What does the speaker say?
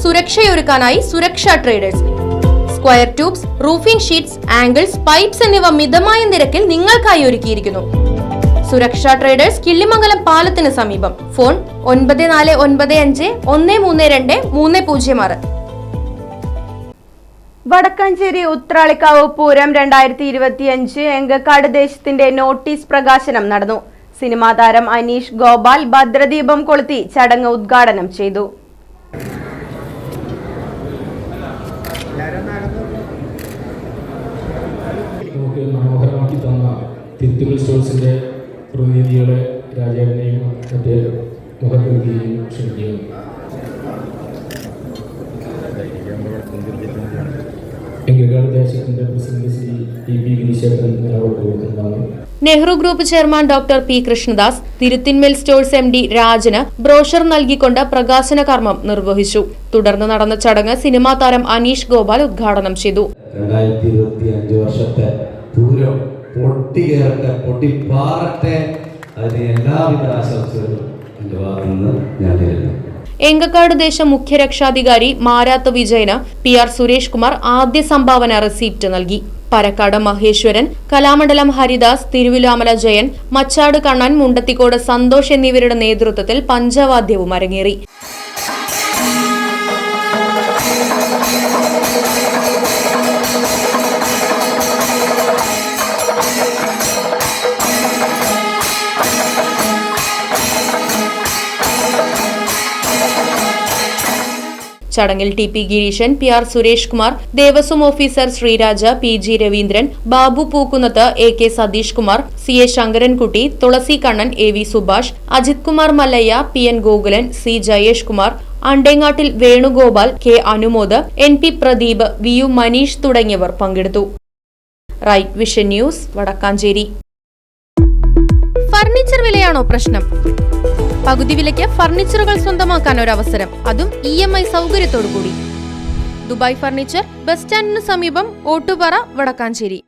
സുരക്ഷയൊരുക്കാനായി സുരക്ഷാ traders. Square tubes, roofing sheets, angles, pipes എന്നിവ മിതമായ നിരക്കിൽ നിങ്ങൾക്കായി ഒരുക്കിയിരിക്കുന്നു. സുരക്ഷാ ട്രേഡേഴ്സ്, കിള്ളിമംഗലം പാലത്തിന് സമീപം. ഫോൺ 9495132306. വടക്കാഞ്ചേരി ഉത്രാളിക്കാവ് പൂരം 2025 എങ്കക്കാട് ദേശത്തിന്റെ നോട്ടീസ് പ്രകാശനം നടന്നു. സിനിമാ താരം അനീഷ് ഗോപാൽ ഭദ്രദീപം കൊളുത്തി ചടങ്ങ് ഉദ്ഘാടനം ചെയ്തു. മനോഹരമാക്കി തന്ന തിരുത്തുകൾ സ്റ്റോഴ്സിന്റെ പ്രതിനിധികളെ രാജാവിനെയും മറ്റ് മുഖപ്രതിനിധിയെയും ക്ഷണിക്കുകയും എങ്കക്കാട് ദേശത്തിന്റെ പ്രസിഡന്റ് ശ്രീ ടി.പി. വിനിശേഖരൻ നിലകൊള്ളുന്നതാണ്. Nehru group chairman doctor P. Krishnadas, Thiruthinmel stores MD രാജന് ബ്രോഷർ നൽകിക്കൊണ്ട് പ്രകാശന കർമ്മം നിർവഹിച്ചു. തുടർന്ന് നടന്ന ചടങ്ങ് സിനിമാ താരം അനീഷ് ഗോപാൽ ഉദ്ഘാടനം ചെയ്തു. 2025 വർഷത്തെ പൂരം പൊട്ടിപ്പാറട്ടെ, അതിന് എല്ലാവിധ ആശംസകളും എൻ്റെ ഭാഗത്തു നിന്ന് ഞാൻ നേരുന്നു. എങ്കക്കാട് ദേശ മുഖ്യ രക്ഷാധികാരി മാരാത്ത് വിജയന് PR സുരേഷ് കുമാർ ആദ്യ സംഭാവന റെസിപ്റ്റ് നൽകി. പരക്കാട് മഹേശ്വരൻ, കലാമണ്ഡലം ഹരിദാസ്, തിരുവിലാമല ജയൻ, മച്ചാട് കണ്ണൻ, മുണ്ടത്തിക്കോട് സന്തോഷ് എന്നിവരുടെ നേതൃത്വത്തിൽ പഞ്ചവാദ്യവും അരങ്ങേറി. ചടങ്ങിൽ TP ഗിരീശൻ, PR സുരേഷ് കുമാർ, ദേവസ്വം officer Sreeraja, PG Raveendran, Babu Pookkunnath, AK Satheesh Kumar, CA Sankarankutty, Thulasi Kannan, AV Subhash, Ajith Kumar Mallayya, PN Gokulan, C Jayesh Kumar, Andengattil Venugopal, K Anumod, NP Pradeep, VU Maneesh തുടങ്ങിയവർ പങ്കെടുത്തു. Right vision news, Vadakkanchery. Furniture വിലയാണോ പ്രശ്നം? പകുതി വിലയ്ക്ക് ഫർണിച്ചറുകൾ സ്വന്തമാക്കാൻ ഒരു അവസരം, അതും EMI സൗകര്യത്തോടു കൂടി. ദുബായ് ഫർണിച്ചർ, ബസ് സ്റ്റാൻഡിന് സമീപം, ഓട്ടുപാറ, വടക്കാഞ്ചേരി.